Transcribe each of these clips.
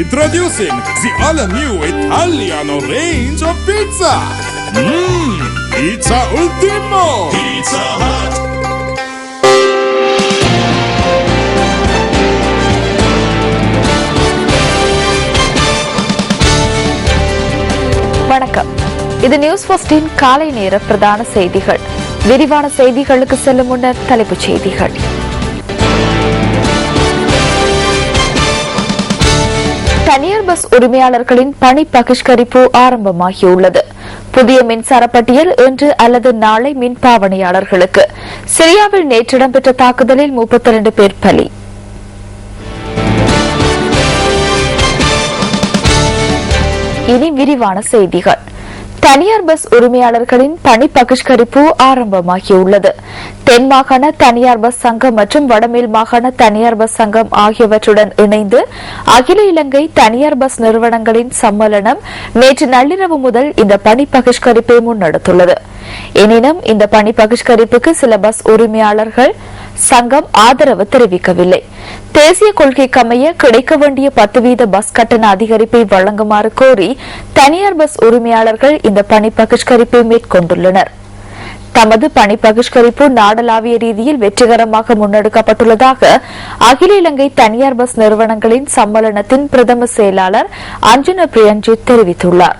Introducing the all-new Italiano range of pizza. Pizza Ultimo. Pizza Hut. வணக்கம். இது news ஃபர்ஸ்டின் காலை நேர பிரதான செய்திகள். விரிவான செய்திகளுக்கு செல்லும் முன்னர் தலைப்புச் செய்திகள். தனியார் பஸ் உரிமையாளர்களின் பணி பகிஷ்கரிப்பு ஆரம்பமாகியுள்ளது. புதிய மின்சார பட்டியல் இன்று அல்லது நாளை மின் பாவனையாளர்களுக்கு. சிரியாவில் நேற்று இடம்பெற்ற தாக்குதலில் 32 பேர் பலி. இனி விரிவான செய்திகள். தனியார் பஸ் உரிமையாளர்களின் பணி பகிஷ்கரிப்பு ஆரம்பமாகியுள்ளது. தென் மாகாண தனியார் பஸ் சங்கம் மற்றும் வடமேல் மாகாண தனியார் பஸ் சங்கம் ஆகியவற்றுடன் இணைந்து அகில இலங்கை தனியார் பஸ் நிறுவனங்களின் சம்மேளனம் நேற்று நள்ளிரவு முதல் இந்த பணி பகிஷ்கரிப்பை முன்னெடுத்துள்ளது. எனினும் இந்த பணி பகிஷ்கரிப்புக்கு சில பஸ் உரிமையாளர்கள் சங்கம் ஆதரவு தெரிவிக்கவில்லை. தேசிய கொள்கைக்கமைய கிடைக்க வேண்டிய 10% பஸ் கட்டண அதிகரிப்பை வழங்குமாறு கோரி தனியார் பஸ் உரிமையாளர்கள் இந்த பணி பகிஷ்கரிப்பை மேற்கொண்டுள்ளனர். தமது பணி பகிஷ்கரிப்பு நாடளாவிய ரீதியில் வெற்றிகரமாக முன்னெடுக்கப்பட்டுள்ளதாக அகில இலங்கை தனியார் பஸ் நிறுவனங்களின் சம்மேளனத்தின் பிரதம செயலாளர் அஞ்சன பிரியஞ்சித் தெரிவித்துள்ளார்.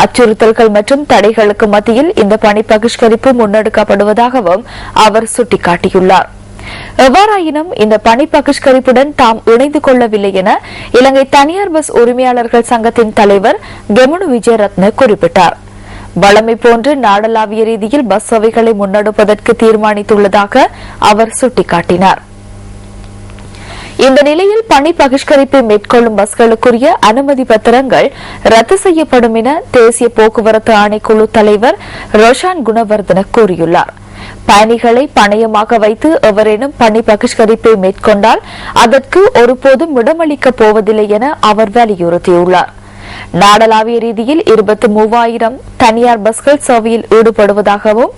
அச்சுறுத்தல்கள் மற்றும் தடைகளுக்கு மத்தியில் இந்த பணி பகிஷ்கரிப்பு முன்னெடுக்கப்படுவதாகவும் அவர் சுட்டிக்காட்டியுள்ளார். எவ்வாறாயினும் இந்த பணி பகிஷ்கரிப்புடன் தாம் இணைந்து கொள்ளவில்லை என இலங்கை தனியார் பஸ் உரிமையாளர்கள் சங்கத்தின் தலைவர் கெமுனு விஜயரத்ன குறிப்பிட்டார். வழமை போன்று நாடளாவிய ரீதியில் பஸ் சேவைகளை முன்னெடுப்பதற்கு தீர்மானித்துள்ளதாக அவர் சுட்டிக்காட்டினார். இந்த நிலையில் பணி பகிஷ்கரிப்பை மேற்கொள்ளும் பஸ்களுக்குரிய அனுமதி பத்திரங்கள் ரத்து செய்யப்படும் என தேசிய போக்குவரத்து ஆணைக்குழு தலைவர் ரோஷான் குணவர்தன கூறியுள்ளார். பயணிகளை பணயமாக வைத்து எவரேனும் பணி பகிஷ்கரிப்பை மேற்கொண்டால் அதற்கு ஒருபோதும் இடமளிக்கப் போவதில்லை என அவர் வலியுறுத்தியுள்ளார். நாடளாவிய ரீதியில் 23,000 தனியார் பஸ்கள் சேவையில் ஈடுபடுவதாகவும்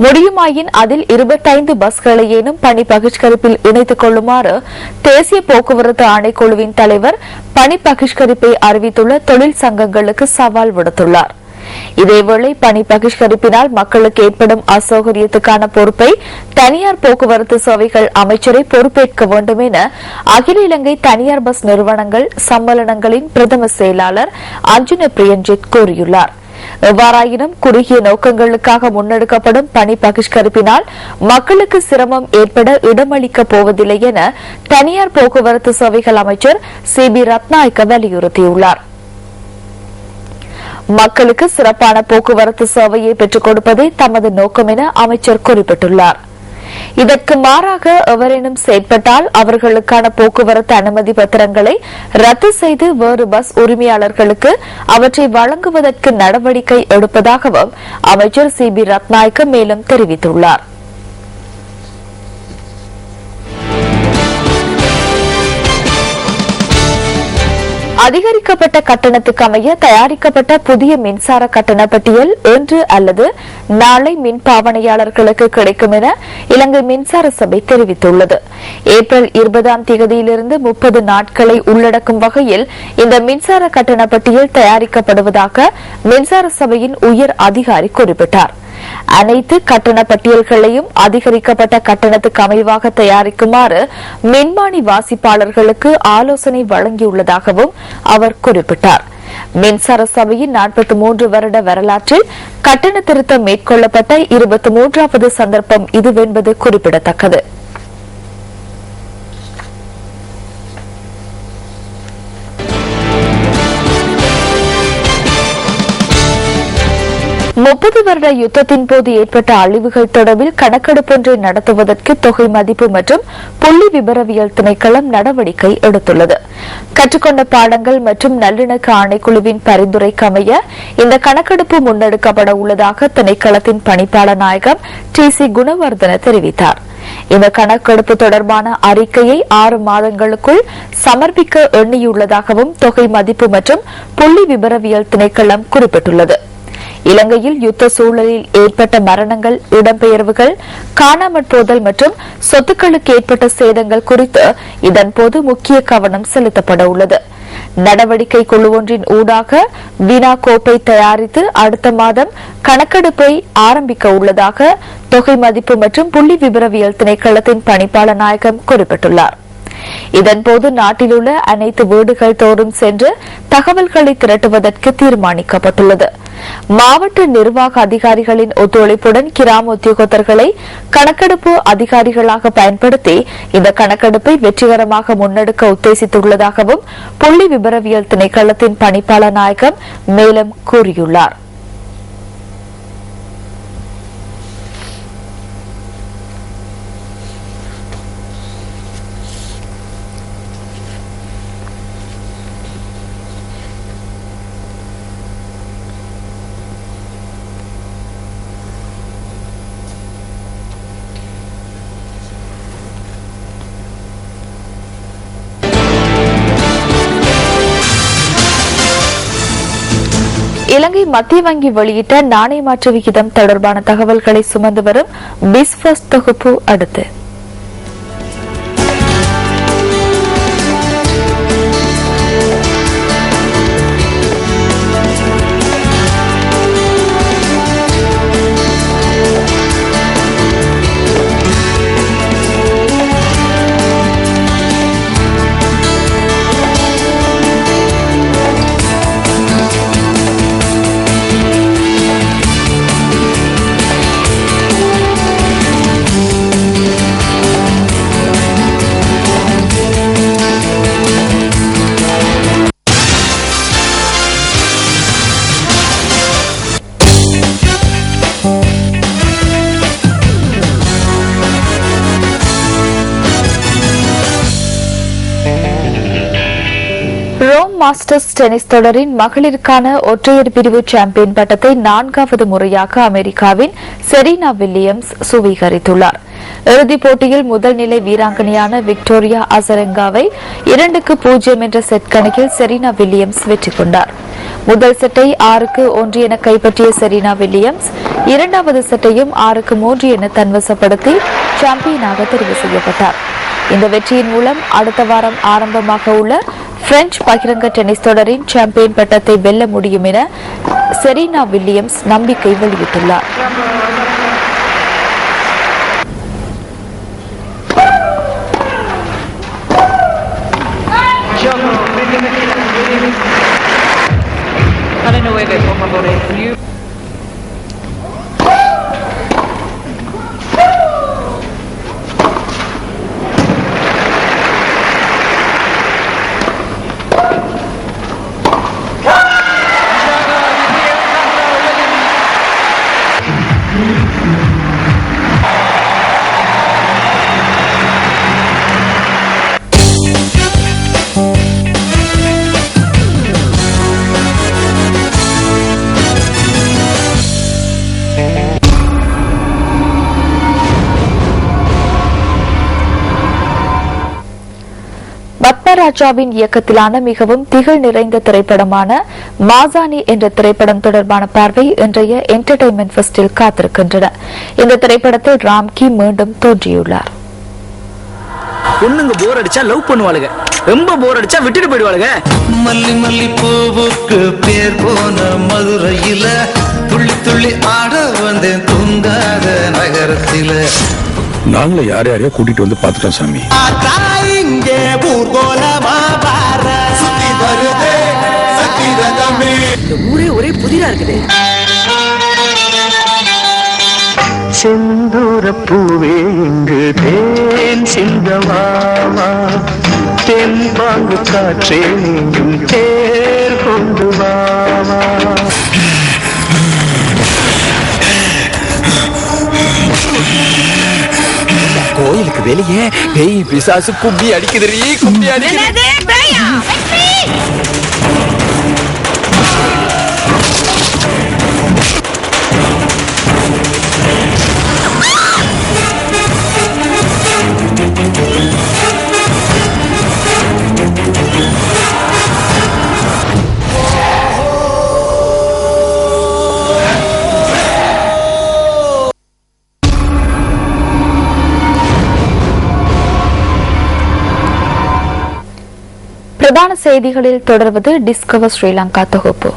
முடியுமாயின் அதில் 25 பஸ்களையேனும் பணி பகிஷ்கரிப்பில் இணைத்துக் கொள்ளுமாறு தேசிய போக்குவரத்து ஆணைக்குழுவின் தலைவர் பணி பகிஷ்கரிப்பை அறிவித்துள்ள தொழில் சங்கங்களுக்கு சவால் விடுத்துள்ளார். இதேவேளை பணி பகிஷ்கரிப்பினால் மக்களுக்கு ஏற்படும் அசௌகரியத்துக்கான பொறுப்பை தனியார் போக்குவரத்து சேவைகள் அமைச்சரை பொறுப்பேற்க வேண்டும் என அகில இலங்கை தனியார் பஸ் நிறுவனங்கள் சம்மேளனங்களின் பிரதம செயலாளர் அஞ்சன பிரியஞ்சித் கூறியுள்ளார். எவ்வாறாயினும் குறுகிய நோக்கங்களுக்காக முன்னெடுக்கப்படும் பணி பகிஷ்கரிப்பினால் மக்களுக்கு சிரமம் ஏற்பட இடமளிக்கப் போவதில்லை என தனியார் போக்குவரத்து சேவைகள் அமைச்சர் சிபி ரத்நாயக்க வலியுறுத்தியுள்ளார். மக்களுக்கு சிறப்பான போக்குவரத்து சேவையை பெற்றுக் கொடுப்பதே தமது நோக்கம் என அமைச்சர் குறிப்பிட்டுள்ளார். இதற்கு மாறாக எவரேனும் செயற்பட்டால் அவர்களுக்கான போக்குவரத்து அனுமதி பத்திரங்களை ரத்து செய்து வேறு பஸ் உரிமையாளர்களுக்கு அவற்றை வழங்குவதற்கு நடவடிக்கை எடுப்பதாகவும் அமைச்சர் சிபி ரத்நாயக்க மேலும் தெரிவித்துள்ளார். அதிகரிக்கப்பட்ட கட்டணத்துக்கு அமைய தயாரிக்கப்பட்ட புதிய மின்சார கட்டண பட்டியல் இன்று அல்லது நாளை மின் பாவனையாளர்களுக்கு கிடைக்கும் என இலங்கை மின்சார சபை தெரிவித்துள்ளது. ஏப்ரல் 20ஆம் தேதியிலிருந்து 30 நாட்களை உள்ளடக்கும் வகையில் இந்த மின்சார கட்டண பட்டியல் தயாரிக்கப்படுவதாக மின்சார சபையின் உயர் அதிகாரி குறிப்பிட்டார். அனைத்து கட்டண பட்டியல்களையும் அதிகரிக்கப்பட்ட கட்டணத்துக்கு அமைவாக தயாரிக்குமாறு மின்மானி வாசிப்பாளர்களுக்கு ஆலோசனை வழங்கியுள்ளதாகவும் அவர் குறிப்பிட்டார். மின்சார சபையின் 43 வருட வரலாற்றில் கட்டண திருத்தம் மேற்கொள்ளப்பட்ட 23வது சந்தர்ப்பம் இதுவென்பது குறிப்பிடத்தக்கது. முப்பது வருட யுத்தத்தின் போது ஏற்பட்ட அழிவுகள் தொடர்பில் கணக்கெடுப்பொன்றை நடத்துவதற்கு தொகை மதிப்பு மற்றும் புள்ளி விபரவியல் திணைக்களம் நடவடிக்கை எடுத்துள்ளது. கற்றுக்கொண்ட பாடங்கள் மற்றும் நல்லிணக்க ஆணைக்குழுவின் பரிந்துரைக்கமைய இந்த கணக்கெடுப்பு முன்னெடுக்கப்பட உள்ளதாக திணைக்களத்தின் பணிப்பாளர் நாயகம் TC குணவர்தன தெரிவித்தார். இந்த கணக்கெடுப்பு தொடர்பான அறிக்கையை 6 மாதங்களுக்குள் சமர்ப்பிக்க எண்ணியுள்ளதாகவும் தொகை மதிப்பு மற்றும் புள்ளி விபரவியல் திணைக்களம் குறிப்பிட்டுள்ளது. இலங்கையில் யுத்த சூழலில் ஏற்பட்ட மரணங்கள், இடம்பெயர்வுகள், காணாமற் போதல் மற்றும் சொத்துக்களுக்கு ஏற்பட்ட சேதங்கள் குறித்து இதன்போது முக்கிய கவனம் செலுத்தப்பட உள்ளது. நடவடிக்கை குழு ஒன்றின் ஊடாக வினா கோப்பை தயாரித்து அடுத்த மாதம் கணக்கெடுப்பை ஆரம்பிக்க உள்ளதாக தொகை மதிப்பு மற்றும் புள்ளி விபரவியல் திணைக்களத்தின் பணிப்பாளர் நாயகம் குறிப்பிட்டுள்ளார். இதன்போது நாட்டில் உள்ள அனைத்து வீடுகள் தோறும் சென்று தகவல்களை திரட்டுவதற்கு தீர்மானிக்கப்பட்டுள்ளது. மாவட்ட நிர்வாக அதிகாரிகளின் ஒத்துழைப்புடன் கிராம உத்தியோகத்தர்களை கணக்கெடுப்பு அதிகாரிகளாக பயன்படுத்தி இந்த கணக்கெடுப்பை வெற்றிகரமாக முன்னெடுக்க உத்தேசித்துள்ளதாகவும் புள்ளி விபரவியல் திணைக்களத்தின் பணிப்பாளர் நாயகம் மேலும் கூறியுள்ளார். இலங்கை மத்திய வங்கி வெளியிட்ட நாணய மாற்று விகிதம் தொடர்பான தகவல்களை சுமந்து வரும் பிஸ்வஸ் தொகுப்பு அடுத்து ரோம் மாஸ்டர்ஸ் டென்னிஸ் தொடரின் மகளிருக்கான ஒற்றையர் பிரிவு சாம்பியன் பட்டத்தை 4வது முறையாக அமெரிக்காவின் செரீனா வில்லியம்ஸ் சுவீகரித்துள்ளார். இறுதிப் போட்டியில் முதல் நிலை வீராங்கனையான விக்டோரியா அசரெங்காவை 2-0 என்ற செட் கணக்கில் செரீனா வில்லியம்ஸ் வெற்றி கொண்டார். முதல் செட்டை 6-1 என கைப்பற்றிய செரீனா வில்லியம்ஸ் இரண்டாவது செட்டையும் 6-3 என தன்வசப்படுத்தி சாம்பியனாக தெரிவு செய்யப்பட்டார். இந்த வெற்றியின் மூலம் அடுத்த வாரம் ஆரம்பமாக உள்ள பிரெஞ்சு பகிரங்க டென்னிஸ் தொடரின் சாம்பியன் பட்டத்தை வெல்ல முடியும் என செரீனா வில்லியம்ஸ் நம்பிக்கை வெளியிட்டுள்ளார். பத்மராஜாவின் இயக்கத்திலான மிகவும் திகழ் நிறைந்த திரைப்படமான மாசாணி என்ற திரைப்படம் தொடர்பான பார்வை இன்றைய என்டர்டெயின்மெண்ட் ஃபெஸ்டில் காத்திருக்கின்றன. இந்த திரைப்படத்தில் ராம்கி மீண்டும் தோன்றியுள்ளார். பொண்ணுங்க போர் அடிச்சா லவ் பண்ணுவாளுங்க, ரொம்ப போர் அடிச்சா விட்டுட்டு போயிடுவாளுங்க. மல்லி மல்லி பூவுக்கு பேர் போன மதுரையில துள்ளி துள்ளி ஆட வந்தேன் தூங்காத நகரத்தில. நாங்களே யார் யாரையா கூட்டிட்டு வந்து பாத்துட்டோம் சாமி. இந்த ஊரே ஒரே புதிரா இருக்குது. செந்தூர பூவே இங்கு தேன் சிந்தவாமா, தென்பாங்கு காற்றே நீங்கும் தேர் கொண்டு வாமா. கோயிலுக்கு வெளியே பேய் பிசாசு கும்பி அடிக்குதுரி, கும்பி அடிக்குது. பிரதான செய்திகளில் தொடர்வது டிஸ்கவர் ஸ்ரீலங்கா தொகுப்பு.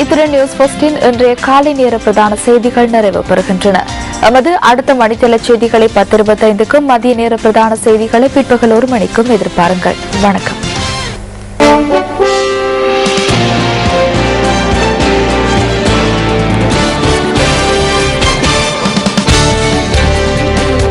இத்துடன் நியூஸ் போஸ்டின் இன்றைய காலை நேர பிரதான செய்திகள் நிறைவு பெறுகின்றன. நமது அடுத்த மணித்தள செய்திகளை 10:25க்கும், மதிய நேர பிரதான செய்திகளை பிற்பகல் 1 மணிக்கும் எதிர்பாருங்கள். வணக்கம்.